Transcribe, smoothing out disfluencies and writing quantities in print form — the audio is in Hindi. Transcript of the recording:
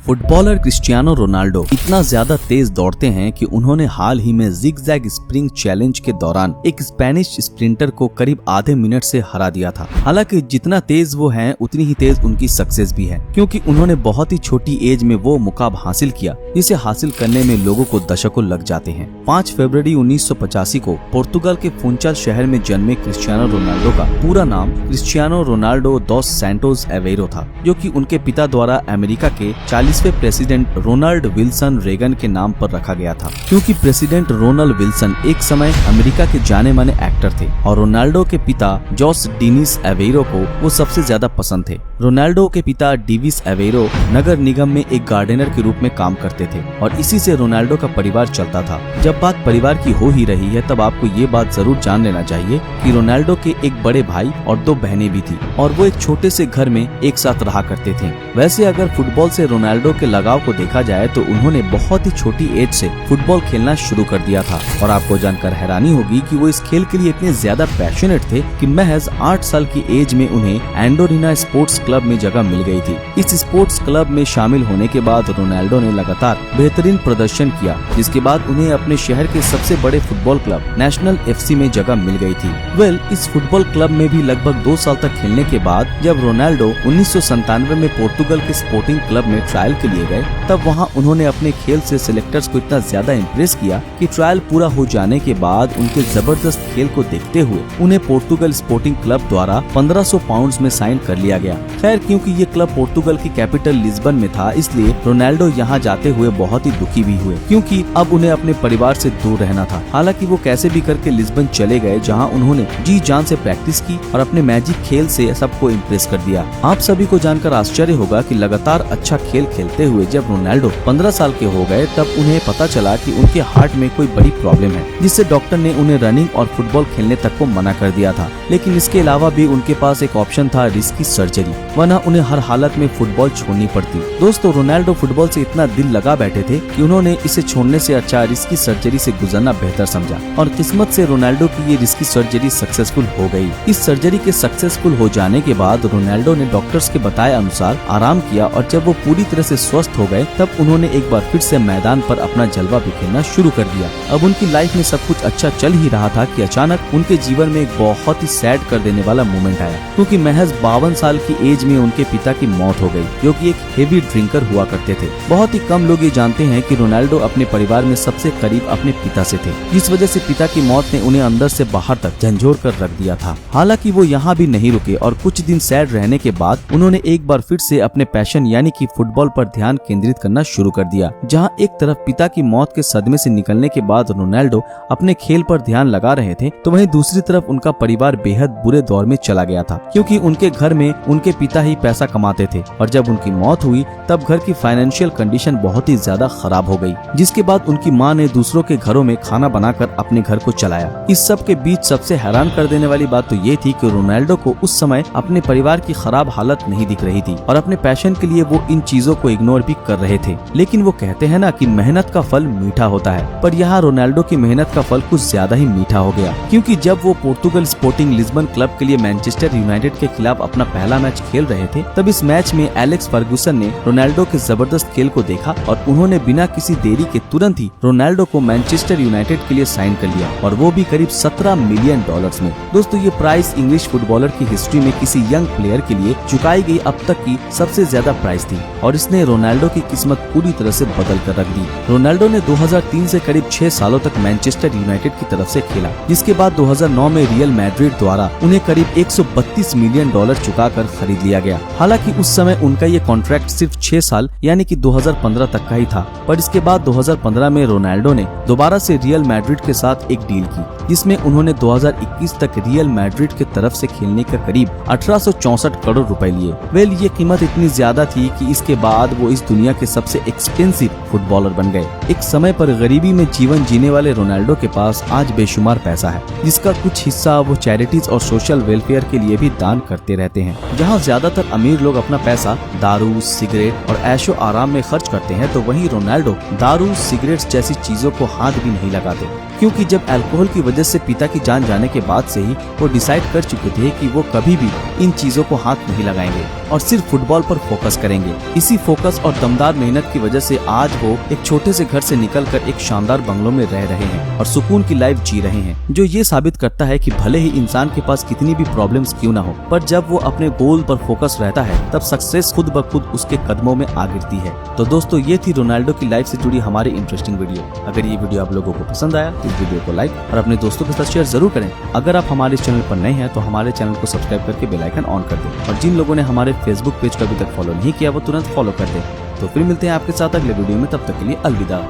फुटबॉलर क्रिस्टियानो रोनाल्डो इतना ज्यादा तेज दौड़ते हैं कि उन्होंने हाल ही में जिगजैग स्प्रिंग चैलेंज के दौरान एक स्पेनिश स्प्रिंटर को करीब आधे मिनट से हरा दिया था। हालांकि जितना तेज वो हैं उतनी ही तेज उनकी सक्सेस भी है, क्योंकि उन्होंने बहुत ही छोटी एज में वो मुकाम हासिल किया जिसे हासिल करने में लोगों को दशकों लग जाते हैं। 5 फरवरी 1985 को पोर्तुगाल के फुंचाल शहर में जन्मे क्रिस्टियानो रोनाल्डो का पूरा नाम क्रिस्टियानो रोनाल्डो दोस सैंटोस एवेरो था, जो कि उनके पिता द्वारा अमेरिका के 40वें प्रेसिडेंट रोनाल्ड विल्सन रेगन के नाम पर रखा गया था, क्योंकि प्रेसिडेंट रोनाल्ड विल्सन एक समय अमेरिका के जाने माने एक्टर थे और रोनाल्डो के पिता जोस डिनिस एवेरो को वो सबसे ज्यादा पसंद थे। रोनाल्डो के पिता डिविस एवेरो नगर निगम में एक गार्डनर के रूप में काम करते थे और इसी से रोनाल्डो का परिवार चलता था। जब बात परिवार की हो ही रही है तब आपको ये बात जरूर जान लेना चाहिए कि रोनाल्डो के एक बड़े भाई और 2 बहनें भी थी और वो एक छोटे से घर में एक साथ रहा करते थे। वैसे अगर फुटबॉल से रोनाल्डो के लगाव को देखा जाए तो उन्होंने बहुत ही छोटी एज से फुटबॉल खेलना शुरू कर दिया था और आपको जानकर हैरानी होगी कि वो इस खेल के लिए इतने ज्यादा पैशनेट थे कि महज 8 साल की एज में उन्हें एंडोरिना स्पोर्ट्स क्लब में जगह मिल गई थी। इस स्पोर्ट्स क्लब में शामिल होने के बाद रोनाल्डो ने लगातार बेहतरीन प्रदर्शन किया, जिसके बाद उन्हें अपने शहर के सबसे बड़े फुटबॉल क्लब नेशनल FC में जगह मिल गई थी। इस फुटबॉल क्लब में भी लगभग 2 साल तक खेलने के बाद जब रोनाल्डो 1997 में पोर्तुगल के स्पोर्टिंग क्लब में ट्रायल के लिए गए, तब वहां उन्होंने अपने खेल से सिलेक्टर्स को इतना ज्यादा इम्प्रेस किया कि ट्रायल पूरा हो जाने के बाद उनके जबरदस्त खेल को देखते हुए उन्हें पोर्तुगल स्पोर्टिंग क्लब द्वारा 1500 पाउंड में साइन कर लिया गया। खैर, क्योंकि ये क्लब पोर्तुगल की कैपिटल लिस्बन में था, इसलिए रोनाल्डो यहाँ जाते हुए बहुत ही दुखी भी हुए, क्योंकि अब उन्हें अपने परिवार से दूर रहना था। हालांकि वो कैसे भी करके लिस्बन चले गए, जहाँ उन्होंने जी जान से प्रैक्टिस की और अपने मैजिक खेल से सबको इम्प्रेस कर दिया। आप सभी को जानकर आश्चर्य होगा कि लगातार अच्छा खेल खेलते हुए जब रोनाल्डो 15 साल के हो गए तब उन्हें पता चला कि उनके हार्ट में कोई बड़ी प्रॉब्लम है, जिससे डॉक्टर ने उन्हें रनिंग और फुटबॉल खेलने तक को मना कर दिया था। लेकिन इसके अलावा भी उनके पास एक ऑप्शन था, रिस्की सर्जरी, वरना उन्हें हर हालत में फुटबॉल छोड़नी पड़ती। दोस्तों, रोनाल्डो फुटबॉल से इतना दिल लगा बैठे थे कि उन्होंने इसे छोड़ने से अच्छा रिस्की सर्जरी से गुजरना बेहतर समझा और किस्मत से रोनाल्डो की ये रिस्की सर्जरी सक्सेसफुल हो गई। इस सर्जरी के सक्सेसफुल हो जाने के बाद रोनाल्डो ने डॉक्टर्स के बताए अनुसार आराम किया और जब वो पूरी तरह से स्वस्थ हो गए तब उन्होंने एक बार फिर से मैदान पर अपना जलवा बिखेरना शुरू कर दिया। अब उनकी लाइफ में सब कुछ अच्छा चल ही रहा था कि अचानक उनके जीवन में एक बहुत ही सैड कर देने वाला मोमेंट आया, क्योंकि महज 52 साल की एज में उनके पिता की मौत हो गई, जो कि एक हेवी ड्रिंकर हुआ करते थे। बहुत ही कम लोग ये जानते हैं कि रोनाल्डो अपने परिवार में सबसे करीब अपने पिता से थे, जिस वजह से पिता की मौत ने उन्हें अंदर से बाहर तक झंझोर कर रख दिया था। हालांकि वो यहाँ भी नहीं रुके और कुछ दिन सैड रहने के बाद उन्होंने एक बार फिर से अपने पैशन यानी कि फुटबॉल पर ध्यान केंद्रित करना शुरू कर दिया। जहाँ एक तरफ पिता की मौत के सदमे से निकलने के बाद रोनाल्डो अपने खेल पर ध्यान लगा रहे थे, तो वहीं दूसरी तरफ उनका परिवार बेहद बुरे दौर में चला गया था, क्योंकि उनके घर में उनके पिता ही पैसा कमाते थे और जब उनकी मौत हुई तब घर की फाइनेंशियल कंडीशन बहुत ही ज्यादा खराब हो गई, जिसके बाद उनकी माँ ने दूसरों के घरों में खाना बनाकर अपने घर को चलाया। इस सब के बीच सबसे हैरान कर देने वाली बात तो ये थी कि रोनाल्डो को उस समय अपने परिवार की खराब हालत नहीं दिख रही थी और अपने पैशन के लिए वो इन चीजों को इग्नोर भी कर रहे थे। लेकिन वो कहते हैं ना कि मेहनत का फल मीठा होता है, पर यहाँ रोनाल्डो की मेहनत का फल कुछ ज्यादा ही मीठा हो गया, क्योंकि जब वो पोर्तुगल स्पोर्टिंग लिस्बन क्लब के लिए मैनचेस्टर यूनाइटेड के खिलाफ अपना पहला मैच खेल रहे थे, तब इस मैच में एलेक्स फर्गुसन ने रोनाल्डो के जबरदस्त खेल को देखा और उन्होंने बिना किसी देरी के तुरंत ही रोनाल्डो को मैनचेस्टर यूनाइटेड के लिए साइन कर लिया और वो भी करीब $17 मिलियन में। दोस्तों, ये प्राइस इंग्लिश फुटबॉलर की हिस्ट्री में किसी यंग प्लेयर के लिए चुकाई गई अब तक की सबसे ज्यादा प्राइस थी और इसने रोनाल्डो की किस्मत पूरी तरह से बदल कर रख दी। रोनाल्डो ने 2003 से करीब 6 सालों तक मैनचेस्टर यूनाइटेड की तरफ से खेला, जिसके बाद 2009 में रियल मैड्रिड द्वारा उन्हें करीब $132 मिलियन चुकाकर खरीद लिया गया। हालांकि उस समय उनका ये कॉन्ट्रैक्ट सिर्फ 6 साल यानी कि 2015 तक का ही था, पर इसके बाद 2015 में रोनाल्डो ने दोबारा से रियल मैड्रिड के साथ एक डील की, जिसमें उन्होंने 2021 तक रियल मैड्रिड के तरफ से खेलने का करीब 1864 करोड़ रुपए लिए। ये कीमत इतनी ज्यादा थी कि इसके बाद वो इस दुनिया के सबसे एक्सपेंसिव फुटबॉलर बन गए। एक समय पर गरीबी में जीवन जीने वाले रोनाल्डो के पास आज बेशुमार पैसा है, जिसका कुछ हिस्सा वो चैरिटीज और सोशल वेलफेयर के लिए भी दान करते रहते हैं। जहाँ ज्यादातर अमीर लोग अपना पैसा दारू, सिगरेट और ऐशो आराम में खर्च करते हैं, तो वहीं रोनाल्डो दारू, सिगरेट जैसी चीजों को हाथ भी नहीं लगाते, क्योंकि जब अल्कोहल की वजह वजह से पिता की जान जाने के बाद से ही वो डिसाइड कर चुके थे कि वो कभी भी इन चीजों को हाथ नहीं लगाएंगे और सिर्फ फुटबॉल पर फोकस करेंगे। इसी फोकस और दमदार मेहनत की वजह से आज वो एक छोटे से घर से निकलकर एक शानदार बंगलों में रह रहे हैं और सुकून की लाइफ जी रहे हैं, जो ये साबित करता है कि भले ही इंसान के पास कितनी भी प्रॉब्लम्स क्यों ना हो, पर जब वो अपने गोल पर फोकस रहता है तब सक्सेस खुद ब खुद उसके कदमों में आ गिरती है। तो दोस्तों, ये थी रोनाल्डो की लाइफ से जुड़ी हमारी इंटरेस्टिंग वीडियो। अगर ये वीडियो आप लोगों को पसंद आया तो इस वीडियो को लाइक और अपने दोस्तों के साथ शेयर जरूर करें। अगर आप हमारे चैनल पर नए हैं तो हमारे चैनल को सब्सक्राइब करके बेल आइकन ऑन कर दें और जिन लोगों ने हमारे फेसबुक पेज को अभी तक फॉलो नहीं किया वो तुरंत फॉलो कर दें। तो फिर मिलते हैं आपके साथ अगले वीडियो में, तब तक के लिए अलविदा।